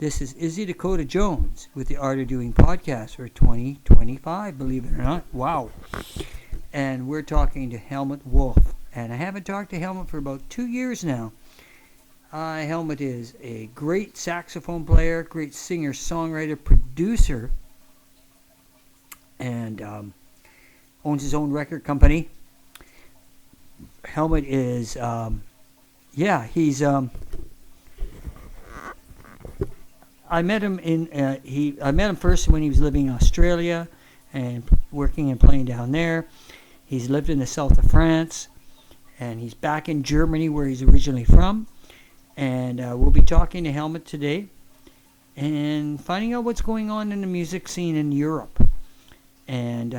This is Izzy Dakota Jones with the Art of Doing podcast for 2025, believe it or not. Wow. And we're talking to Hellmut Wolf. And I haven't talked to Hellmut for about 2 years now. Hellmut is a great saxophone player, great singer, songwriter, producer, and owns his own record company. Hellmut is, he's. I met him I met him first when he was living in Australia and working and playing down there. He's lived in the south of France, and he's back in Germany where he's originally from. And we'll be talking to Hellmut today and finding out what's going on in the music scene in Europe. And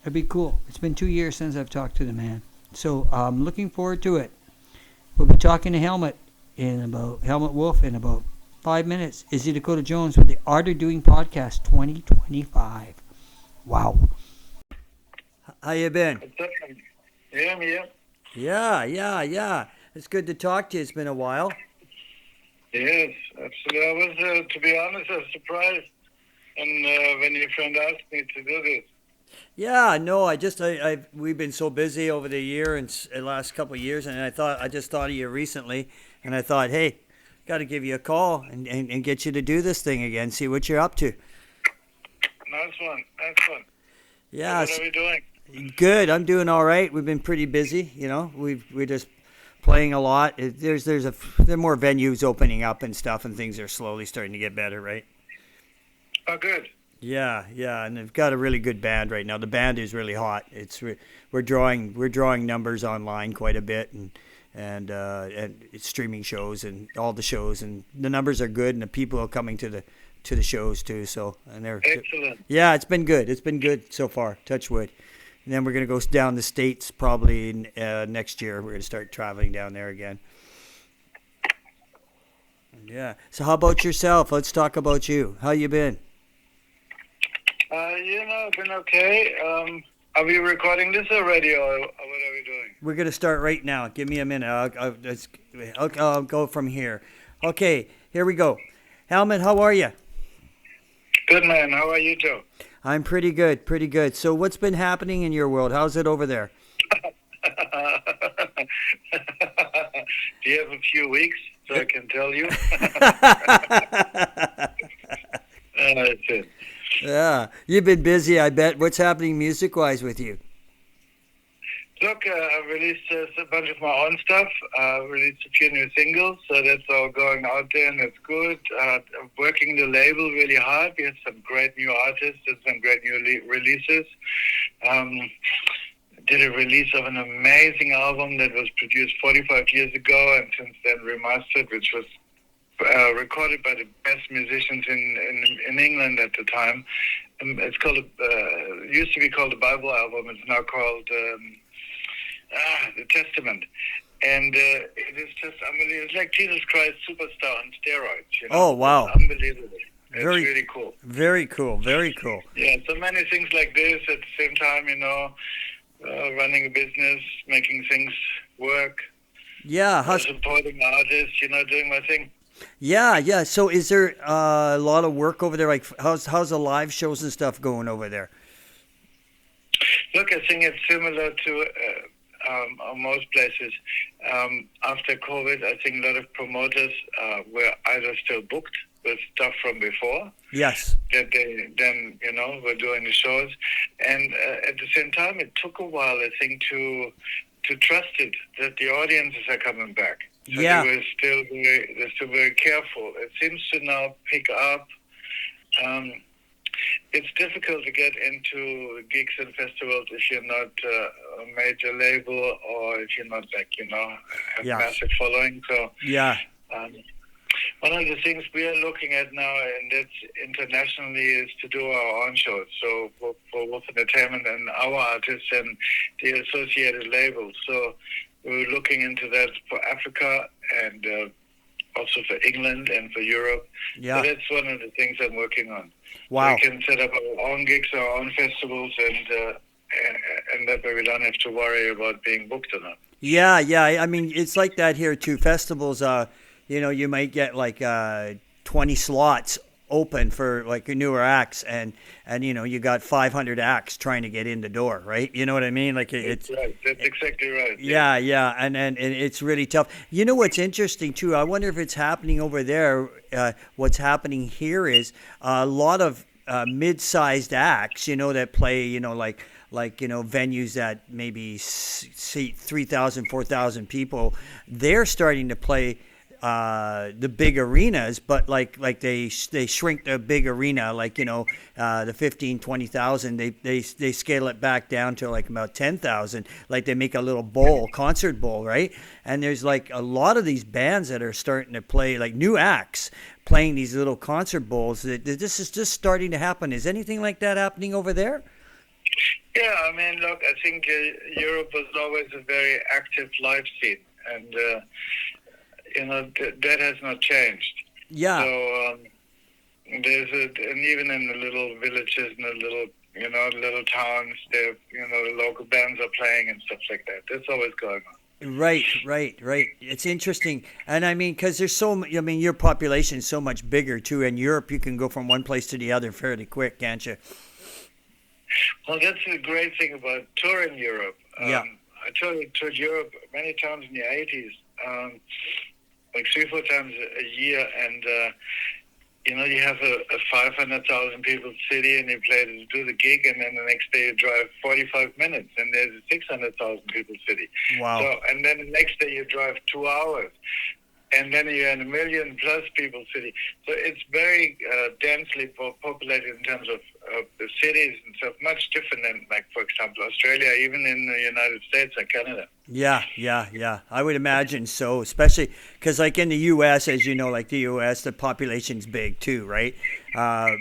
it'd be cool. It's been 2 years since I've talked to the man, so I'm looking forward to it. We'll be talking to Hellmut Wolf in about 5 minutes. Izzy Dakota Jones with the Art of Doing podcast 2025. Wow. How you been? Yeah. It's good to talk to you. It's been a while. Yes, absolutely. I was, to be honest, I was surprised when your friend asked me to do this. Yeah, no, we've been so busy over the year and the last couple of years, and I just thought of you recently, and I thought, hey, got to give you a call and get you to do this thing again, see what you're up to. Nice one. Yeah. So what are we doing? Good. I'm doing all right. We've been pretty busy. We're just playing a lot. There are more venues opening up and stuff, and things are slowly starting to get better, right? Oh, good. Yeah, and they've got a really good band right now. The band is really hot. We're drawing numbers online quite a bit, and it's streaming shows and all the shows, and the numbers are good, and the people are coming to the shows too. So they're excellent. Yeah, it's been good. It's been good so far. Touch wood. And then we're gonna go down the States probably next year. We're gonna start traveling down there again. Yeah. So how about yourself? Let's talk about you. How you been? I've been okay. Are we recording this already, or what are we doing? We're gonna start right now. Give me a minute. I'll go from here. Okay, here we go. Hellmut, how are you? Good, man. How are you, Joe? I'm pretty good. So what's been happening in your world? How's it over there? Do you have a few weeks so I can tell you? That's it. Yeah, you've been busy, I bet. What's happening music-wise with you? Look, I released a bunch of my own stuff. Released a few new singles, so that's all going out there, and it's good. I'm working the label really hard. We have some great new artists and some great new releases. Did a release of an amazing album that was produced 45 years ago, and since then remastered, which was recorded by the best musicians in England at the time. It's called used to be called the Bible album. It's now called the Testament, and it is just unbelievable. It's like Jesus Christ Superstar on steroids. Oh wow! It's unbelievable. It's really cool. Very cool. Yeah, so many things like this at the same time. Running a business, making things work. Yeah, supporting artists. Doing my thing. Yeah. So is there a lot of work over there? Like, how's the live shows and stuff going over there? Look, I think it's similar to most places. After COVID, I think a lot of promoters were either still booked with stuff from before. Yes. That they then, were doing the shows. And at the same time, it took a while, I think, to trust it, that the audiences are coming back. So yeah. they're still very careful. It seems to now pick up. It's difficult to get into gigs and festivals if you're not a major label or if you're not have massive following. So yeah. One of the things we are looking at now, and that's internationally, is to do our own shows. So for Wolf Entertainment and our artists and the associated labels. So we're looking into that for Africa and also for England and for Europe. Yeah. So that's one of the things I'm working on. Wow. We can set up our own gigs, our own festivals, and that way we don't have to worry about being booked or not. Yeah. I mean, it's like that here too. Festivals, you might get like 20 slots open for like newer acts, and you got 500 acts trying to get in the door, right? You know what I mean? Like it's right. That's exactly right. yeah, and it's really tough. You know what's interesting too? I wonder if it's happening over there. What's happening here is a lot of mid-sized acts, that play, venues that maybe seat 3,000, 4,000 people. They're starting to play the big arenas, but like they shrink the big arena, the 15, 20,000. They scale it back down to like about 10,000. Like they make a little concert bowl, right? And there's like a lot of these bands that are starting to play, like new acts playing these little concert bowls. This is just starting to happen. Is anything like that happening over there? Yeah, I mean, look, I think Europe was always a very active live scene, and that has not changed. Yeah. So and even in the little villages and the little towns, the local bands are playing and stuff like that. That's always going on. Right. It's interesting, and I mean, because there's your population is so much bigger too. In Europe, you can go from one place to the other fairly quick, can't you? Well, that's the great thing about touring Europe. Yeah. I toured Europe many times in the 80s, like 3-4 times a year, and you have a 500,000 people city, and you do the gig, and then the next day you drive 45 minutes, and there's a 600,000 people city. Wow. So, and then the next day you drive 2 hours, and then you're in a million plus people city. So it's very densely populated in terms of the cities and stuff, much different than, like, for example, Australia, even in the United States and Canada. Yeah. I would imagine so, especially because, like, in the U.S., as you know, like the U.S., the population's big too, right? Yeah.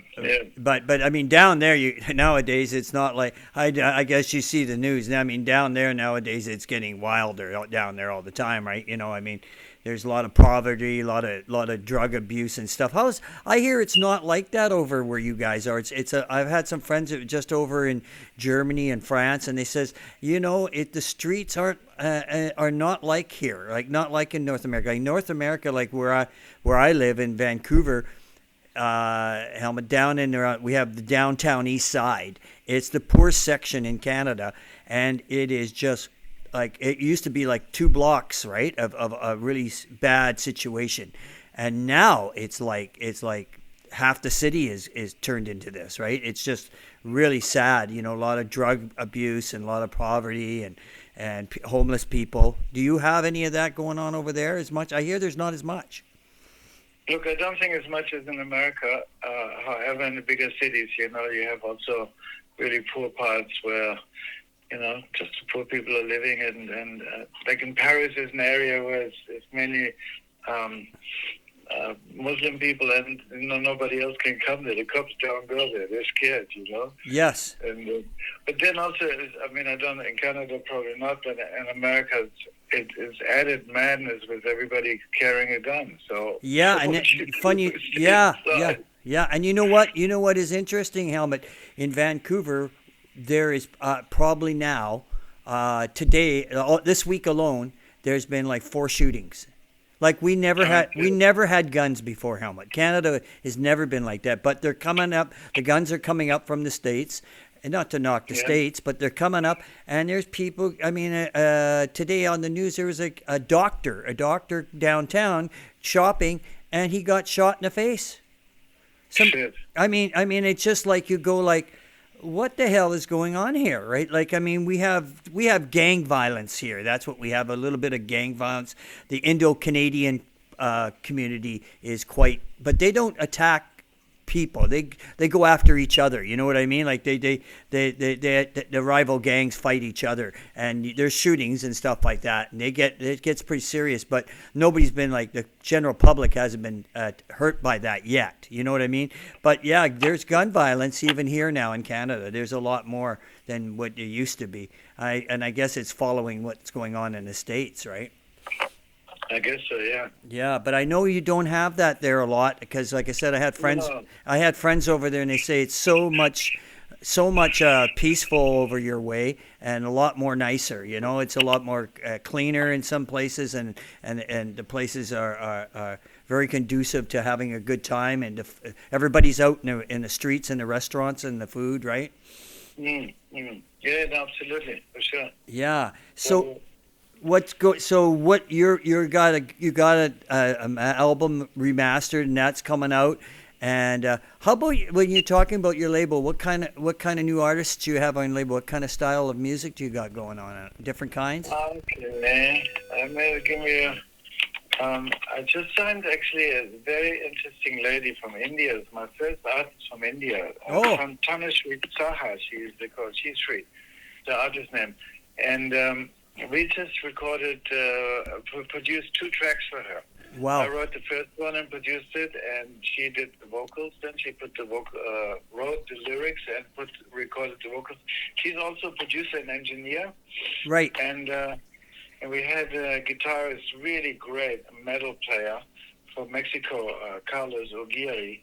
But I mean, down there, nowadays, it's not like, I guess you see the news. I mean, down there nowadays, it's getting wilder down there all the time, right? I mean, there's a lot of poverty, a lot of drug abuse and stuff. I hear it's not like that over where you guys are. I've had some friends that just over in Germany and France, and they says, the streets are not like here, like not like in North America. Like North America, like where I live in Vancouver, Hellmut, down in we have the downtown east side. It's the poorest section in Canada, and it is just like it used to be like 2 blocks, right, of a really bad situation, and now it's like half the city is turned into this, right? It's just really sad, a lot of drug abuse and a lot of poverty and homeless people. Do you have any of that going on over there as much? I hear there's not as much. Look, I don't think as much as in America. However, in the bigger cities, you have also really poor parts where just the poor people are living, and like in Paris is an area where it's mainly Muslim people, and nobody else can come there. The cops don't go there; they're scared, Yes. And but then also, I don't in Canada probably not, but in America it's added madness with everybody carrying a gun. So yeah, and funny, yeah, and you know what is interesting, Hellmut, in Vancouver. There is probably now, today, this week alone, there's been like 4 shootings. Like we never had guns before, Hellmut. Canada has never been like that, but they're coming up. The guns are coming up from the States, and not to knock the States, but they're coming up. And there's people. I mean, today on the news there was a doctor downtown shopping, and he got shot in the face. I mean, it's just like you go like, what the hell is going on here, right? Like, I mean, we have gang violence here. That's what we have, a little bit of gang violence. The Indo-Canadian community is but they don't attack people. They go after each other. You know what I mean? Like the rival gangs fight each other, and there's shootings and stuff like that. And it gets pretty serious. But nobody's been like the general public hasn't been hurt by that yet. You know what I mean? But yeah, there's gun violence even here now in Canada. There's a lot more than what there used to be. I guess it's following what's going on in the States, right? I guess so, yeah. Yeah, but I know you don't have that there a lot because, like I said, I had friends over there, and they say it's so much peaceful over your way and a lot more nicer. It's a lot more cleaner in some places, and the places are very conducive to having a good time, and everybody's out in the streets and the restaurants and the food, right? Yeah, no, absolutely, for sure. Yeah. So what you got a album remastered, and that's coming out. And how about when you're talking about your label? What kind of new artists do you have on your label? What kind of style of music do you got going on? Different kinds? Okay, give me a. I just signed actually a very interesting lady from India. It's my first artist from India. Oh. From Tanushree Saha, she's Shree, the artist name. And we just recorded, produced 2 tracks for her. Wow. I wrote the first one and produced it, and she did the vocals. Then she put wrote the lyrics and recorded the vocals. She's also a producer and engineer. Right. And we had a guitarist, really great metal player from Mexico, Carlos Aguirre,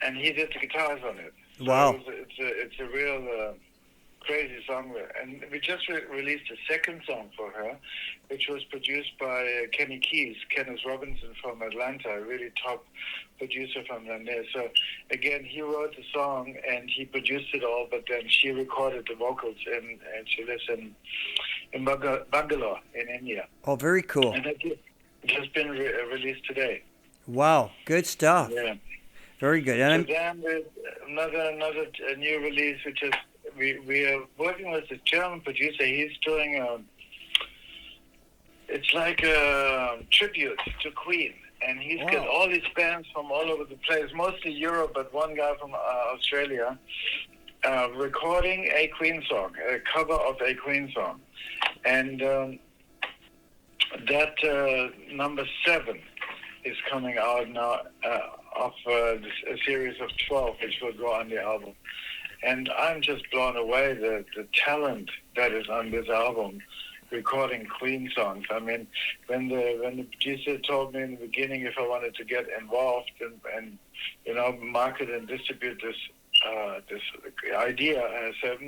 and he did the guitars on it. So wow. It's a real crazy song. And we just released a second song for her, which was produced by Kenny Keys, Kenneth Robinson from Atlanta, a really top producer from there. So again, he wrote the song and he produced it all, but then she recorded the vocals, and she lives in Bangalore in India. Oh, very cool. And it just been released today. Wow, good stuff. Yeah. Very good. And then there's another new release, which is we are working with a German producer. He's doing it's like a tribute to Queen, and he's got all these bands from all over the place, mostly Europe, but one guy from Australia, recording a Queen song, a cover of a Queen song. And that number 7 is coming out now of a series of 12, which will go on the album. And I'm just blown away the talent that is on this album, recording Queen songs. I mean, when the producer told me in the beginning if I wanted to get involved and market and distribute this idea, I said,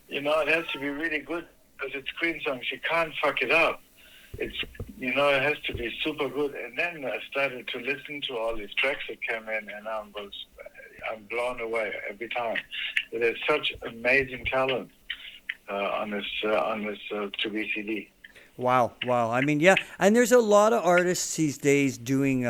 it has to be really good, because it's Queen songs. You can't fuck it up. It's, it has to be super good. And then I started to listen to all these tracks that came in, and I'm blown away every time. There's such amazing talent on this 2B CD. Wow. I mean, yeah, and there's a lot of artists these days doing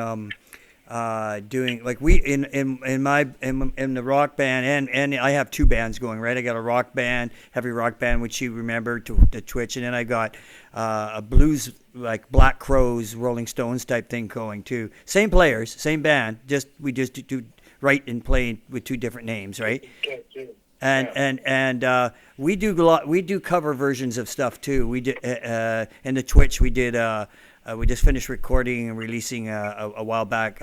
like we in the rock band, and I have 2 bands going, right? I got a rock band, heavy rock band, which you remember to Twitch, and then I got a blues, like Black Crowes, Rolling Stones type thing going too. Same players, same band, we just do write and play with 2 different names, right? And we do cover versions of stuff too. We did in the Twitch. We just finished recording and releasing a while back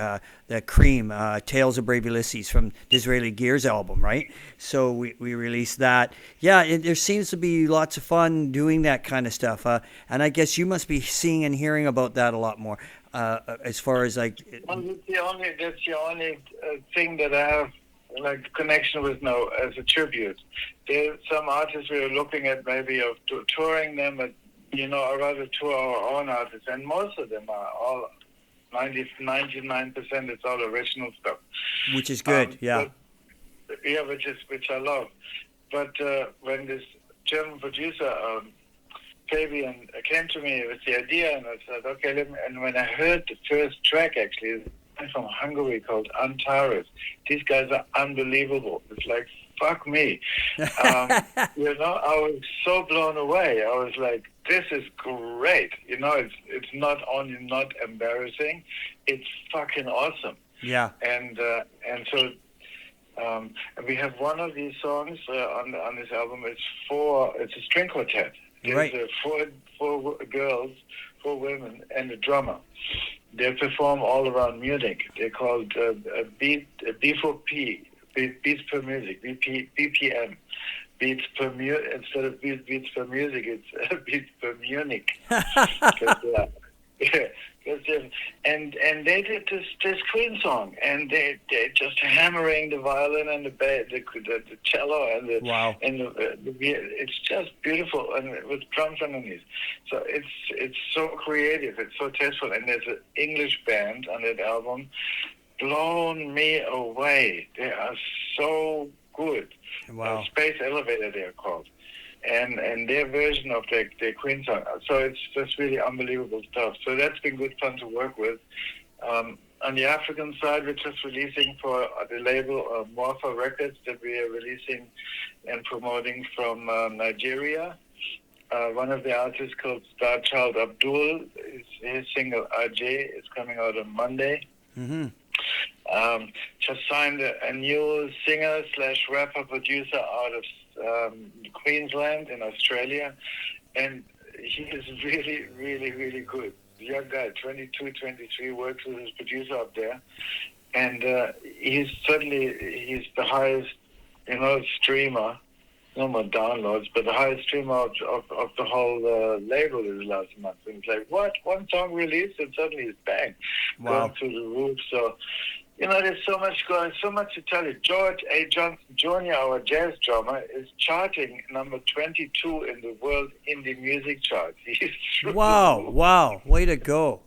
the Cream, Tales of Brave Ulysses from Disraeli Gear's album, right? So we released that. Yeah, there seems to be lots of fun doing that kind of stuff. And I guess you must be seeing and hearing about that a lot more, as far as like. Well, that's the only thing that I have like connection with now as a tribute. There's some artists we are looking at maybe of touring them, but I'd rather tour our own artists, and most of them are all 99%. It's all original stuff, which is good. Which I love. But when this German producer Fabian came to me with the idea, and I said, okay, and when I heard the first track, actually, it's from Hungary called Antares. These guys are unbelievable. It's like, fuck me. I was so blown away. I was like, this is great. It's not only not embarrassing, it's fucking awesome. Yeah. And so we have one of these songs on this album. It's a string quartet. There's four girls, 4 women, and a drummer. They perform all around Munich. They're called B4P, Beats per Music, BPM. Beats per instead of beats per music, it's beats per Munich. Yeah, that's it. And they did this Queen song, and they just hammering the violin and the bass, the cello and Wow. it's just beautiful, and with drums underneath. So it's so creative, it's so tasteful, and there's an English band on that album, blown me away. They are so good. Wow. Space Elevator, they are called. And their version of their Queen song. So it's just really unbelievable stuff. So that's been good fun to work with. On the African side, we're just releasing for the label Morpha Records that we are releasing and promoting from Nigeria. One of the artists called Star Child Abdul, his single RJ is coming out on Monday. Mm-hmm. Just signed a new singer slash rapper producer out of Queensland in Australia, and he is really, really, really good. Young guy, 22, 23, works with his producer up there, and he's the highest, streamer. No more downloads, but the highest streamer of the whole label is last month. And it's like, what? One song released and suddenly it's bang, Wow. going through the roof. So, there's so much going, so much to tell you. George A. Johnson Jr., our jazz drummer, is charting number 22 in the world indie music chart. He's Wow. Wow. Way to go.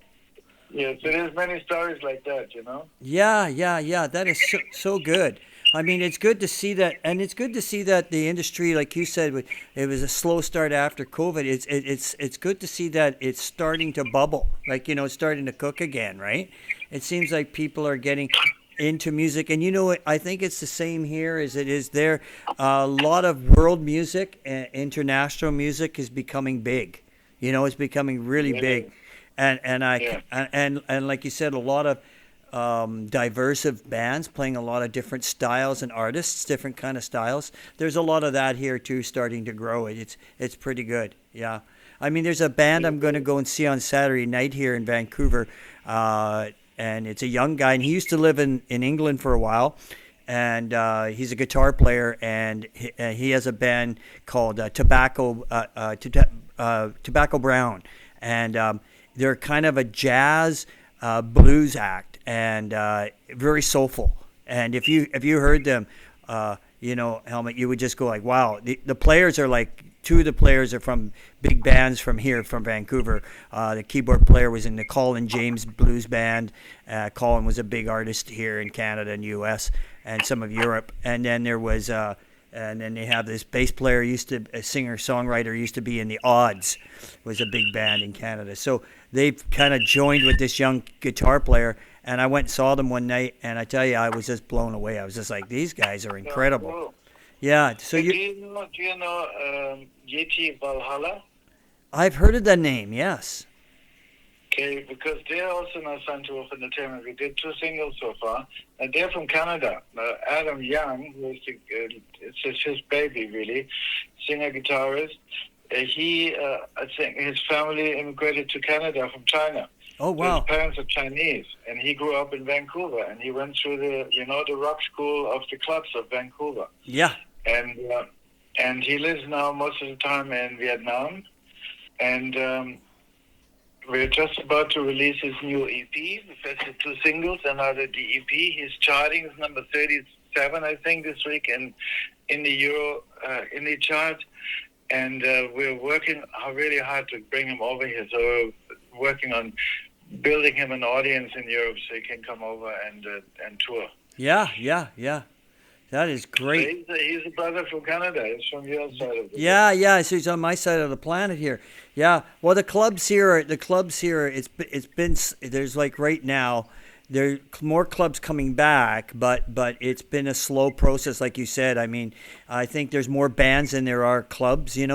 Yeah, so there's many stories like that, Yeah. That is so good. I mean, it's good to see that, and it's good to see that the industry, like you said, it was a slow start after COVID. It's good to see that it's starting to bubble, like it's starting to cook again, right? It seems like people are getting into music, and I think it's the same here as it is there. A lot of world music, international music is becoming big. It's becoming really big, and like you said, a lot of diverse of bands playing a lot of different styles and artists, different kind of styles. There's a lot of that here too, starting to grow. It's pretty good. Yeah, I mean, there's a band I'm going to go and see on Saturday night here in Vancouver, and it's a young guy, and he used to live in England for a while, and he's a guitar player, and he has a band called Tobacco Brown, and they're kind of a jazz blues act, and very soulful. And if you heard them, Hellmut, you would just go like, wow. The players are like, two of the players are from big bands from here, from Vancouver. The keyboard player was in the Colin James Blues Band. Colin was a big artist here in Canada and U.S. and some of Europe. And then there was, and then they have this bass player, a singer-songwriter, used to be in the Odds, was a big band in Canada. So they've kind of joined with this young guitar player, and I went and saw them one night, and I tell you, I was just blown away. I was just like, these guys are incredible. Cool. Yeah. So Do you know Yeti Valhalla? I've heard of the name, yes. Okay, because they're also now signed to Wolf Entertainment. We did 2 singles so far, and they're from Canada. Adam Young, who is it's just his baby, really, singer-guitarist. I think his family immigrated to Canada from China. Oh, wow. His parents are Chinese, and he grew up in Vancouver, and he went through the rock school of the clubs of Vancouver. Yeah. And he lives now most of the time in Vietnam, and we're just about to release his new EP. The first 2 singles, and now the EP. He's charting is number 37, I think, this week in the Euro indie chart. And we're working really hard to bring him over here. So we're working on building him an audience in Europe so he can come over and tour. Yeah. That is great. So he's a brother from Canada. He's from your side of the Yeah. So he's on my side of the planet here. Yeah. Well, the clubs here. It's been. There's like right now, there are more clubs coming back, but it's been a slow process, like you said. I mean, I think there's more bands than there are clubs, or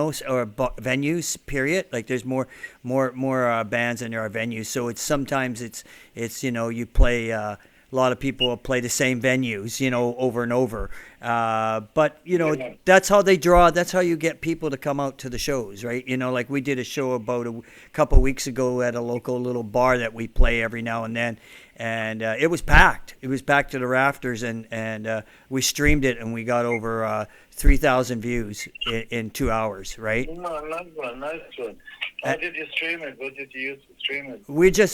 venues. Period. Like there's more bands than there are venues. So sometimes you play. A lot of people will play the same venues, over and over. But that's how they draw. That's how you get people to come out to the shows, right? Like we did a show about a couple of weeks ago at a local little bar that we play every now and then, and it was packed. It was packed to the rafters, and we streamed it, and we got over 3,000 views in 2 hours. Right? No, nice one, nice one. How did you stream it? What did you use to stream it?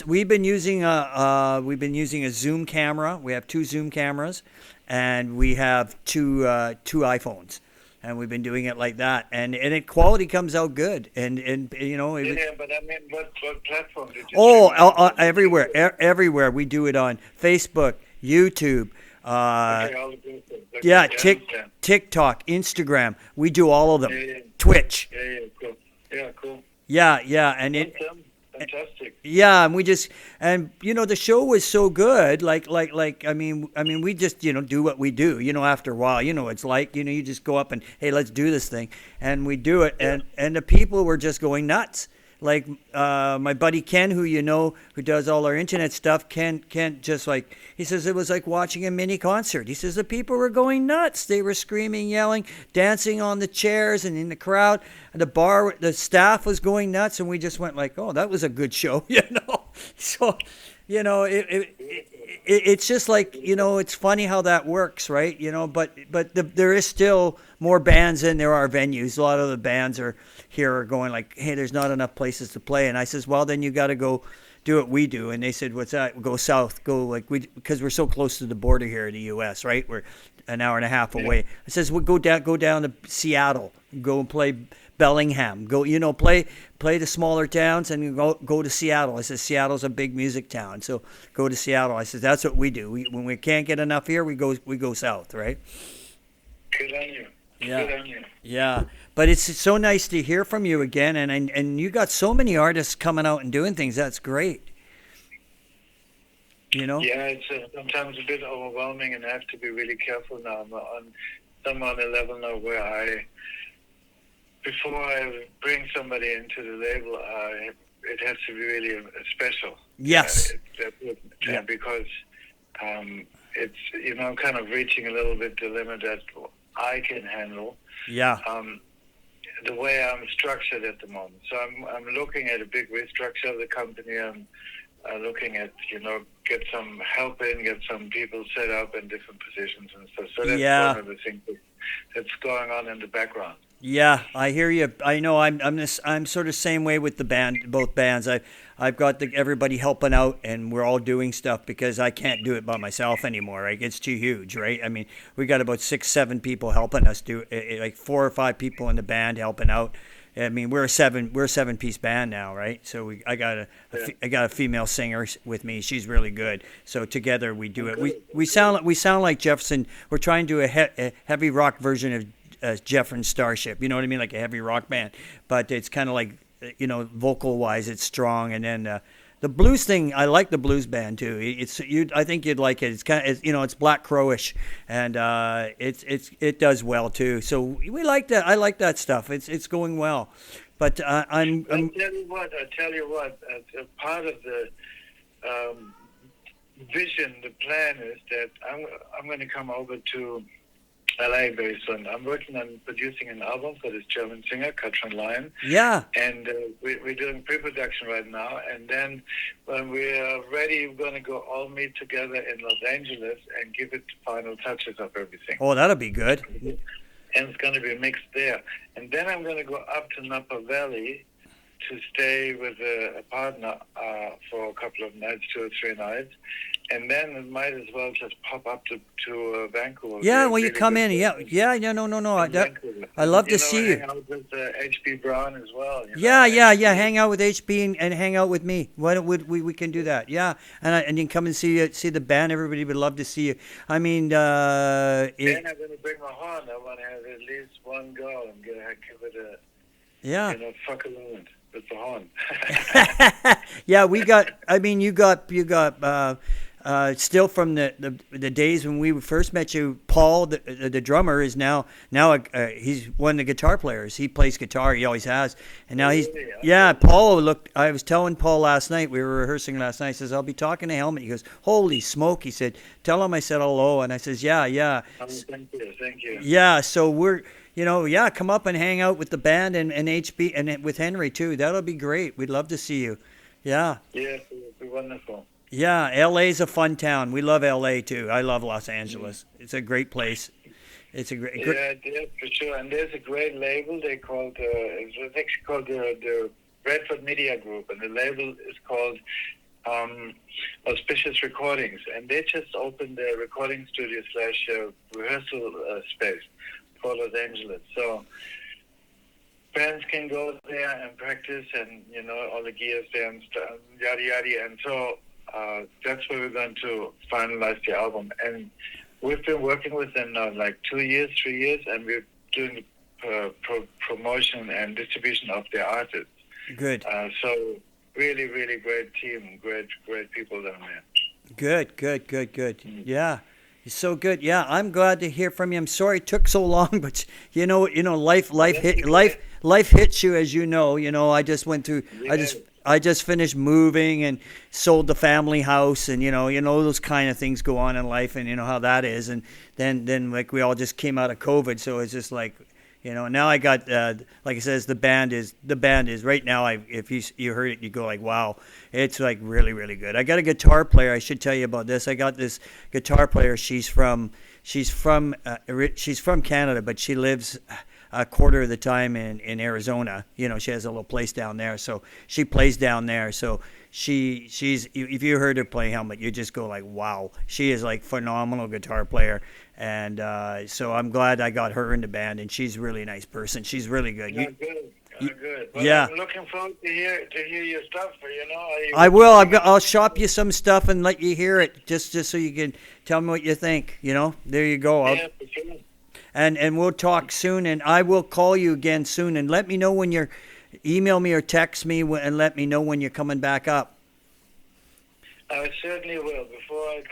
We've been using a Zoom camera. We have 2 Zoom cameras, and we have two iPhones. And we've been doing it like that, and it quality comes out good, and you know. Yeah, but I mean, what platform did you? Everywhere, everywhere. We do it on Facebook, YouTube, Okay, all the good things. Okay, yeah, understand. TikTok, Instagram. We do all of them. Yeah. Twitch. Yeah, cool. Yeah, cool. Yeah, and it. Awesome. Fantastic. Yeah, and we just, and you know, the show was so good. I mean, we just, do what we do. After a while, it's like, you just go up and, hey, let's do this thing, and we do it, and the people were just going nuts. Like my buddy Ken, who does all our internet stuff, Ken just like, he says it was like watching a mini concert. He says the people were going nuts. They were screaming, yelling, dancing on the chairs and in the crowd. And the staff was going nuts, and we just went like, oh, that was a good show, So, it's just like, it's funny how that works, right? But there is still more bands than there are venues. A lot of the bands are going like, hey, there's not enough places to play. And I says, well, then you got to go do what we do. And they said, what's that? Go south, because we're so close to the border here in the U.S., right? We're an hour and a half away. I says, well, go down to Seattle, go and play Bellingham, go, play the smaller towns, and go to Seattle. I said, Seattle's a big music town, so go to Seattle. I said, that's what we do. When we can't get enough here, we go south, right? Good on you. Yeah. Good on you. Yeah, but it's so nice to hear from you again, and you got so many artists coming out and doing things. That's great. Yeah, it's sometimes a bit overwhelming, and I have to be really careful now. I'm on a level now where before I bring somebody into the label, it has to be really special. Yes. Because it's, I'm kind of reaching a little bit the limit that I can handle. Yeah. The way I'm structured at the moment. So I'm looking at a big restructure of the company. I'm looking at, get some help in, get some people set up in different positions and stuff. So that's one of the things that's going on in the background. Yeah, I hear you. I know. I'm sort of same way with the band, both bands. I've got everybody helping out, and we're all doing stuff because I can't do it by myself anymore. Right? It's too huge, right? I mean, we got about 6-7 people helping us do it, like 4 or 5 people in the band helping out. I mean, we're a 7-piece band now, right? So I got a female singer with me. She's really good. So together we do it. We sound like Jefferson. We're trying to do a heavy rock version of Jefferson Starship, you know what I mean, like a heavy rock band, but it's kind of like, vocal wise, it's strong. And then the blues thing, I like the blues band too. I think you'd like it. It's kind of, it's Black Crowish, and it does well too. So we like that. I like that stuff. It's going well, but I tell you what. Part of the vision, the plan is that I'm going to come over to LA very soon. I'm working on producing an album for this German singer, Katrin Lyon. Yeah. And we're doing pre-production right now. And then when we're ready, we're going to go all meet together in Los Angeles and give it final touches of everything. Oh, that'll be good. And it's going to be mixed there. And then I'm going to go up to Napa Valley to stay with a partner for a couple of nights, 2 or 3 nights. And then it might as well just pop up to Vancouver. Yeah, well, you come in. No. I love to see you. Hang out with H.B. Brown as well. Yeah. Hang out with HB and hang out with me. Why don't we can do that? Yeah, and you can come and see the band. Everybody would love to see you. I mean, then I'm going to bring my horn. I want to have at least one go and give it a fuck around with the horn. Yeah, we got. I mean, you got. Still from the days when we first met you, Paul, the drummer, is now he's one of the guitar players. He plays guitar. He always has, and now he's Paul looked. I was telling Paul last night. We were rehearsing last night. He says, "I'll be talking to Hellmut." He goes, "Holy smoke!" He said, "Tell him I said hello." And I says, "Yeah." Oh, thank you. Yeah, so we're. Come up and hang out with the band and HB and with Henry too. That'll be great. We'd love to see you. Yeah. Yeah, it would be wonderful. Yeah, LA's a fun town. We love LA too. I love Los Angeles. It's a great place. It's a great. Yeah, yeah, for sure. And there's a great label they called, it's actually called the Bradford Media Group, and the label is called Auspicious Recordings. And they just opened their recording studio slash rehearsal space for Los Angeles. So bands can go there and practice, and all the gear's there and stuff, yada yada. And so that's where we're going to finalize the album. And we've been working with them now like 2 years, 3 years, and we're doing promotion and distribution of their artists. Good. So really, really great team, great people down there. Good. Yeah. It's so good. Yeah, I'm glad to hear from you. I'm sorry it took so long, but life hits you, as you know. I just went through. Yeah. I just finished moving and sold the family house, and those kind of things go on in life, and you know how that is. And then like we all just came out of COVID, so it's just like. Now I got, like I says, the band is right now. If you heard it, you go like, wow, it's like really, really good. I got a guitar player. I should tell you about this. I got this guitar player. She's from Canada, but she lives a quarter of the time in Arizona. She has a little place down there, so she plays down there. So she's if you heard her play Hellmut, you just go like, wow, she is like phenomenal guitar player. And so I'm glad I got her in the band, and she's a really nice person. She's really good. Good. Well, yeah. I'm looking forward to hear your stuff. I will. I'll shop you some stuff and let you hear it, just so you can tell me what you think. There you go. Yeah, for sure. And we'll talk soon, and I will call you again soon, and let me know when you're. Email me or text me and let me know when you're coming back up. I certainly will. Before we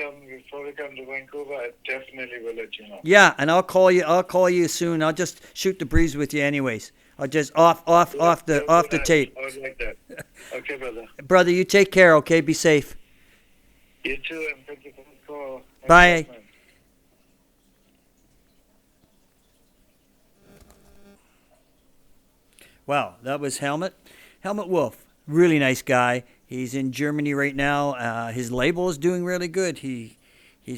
come to Vancouver, I definitely will let you know. Yeah, and I'll call you soon. I'll just shoot the breeze with you anyways. I'll just off the tape. I would like that. Okay, brother. Brother, you take care, okay? Be safe. You too, and thank you for the call. Bye. Wow, that was Hellmut Wolf. Really nice guy. He's in Germany right now. His label is doing really good. He's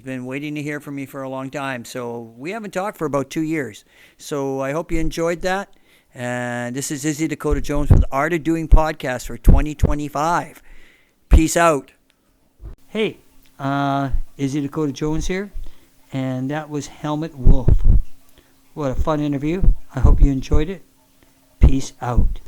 been waiting to hear from me for a long time. So we haven't talked for about 2 years. So I hope you enjoyed that. And this is Izzy Dakota Jones with Art of Doing podcast for 2025. Peace out. Hey, Izzy Dakota Jones here, and that was Hellmut Wolf. What a fun interview. I hope you enjoyed it. Peace out.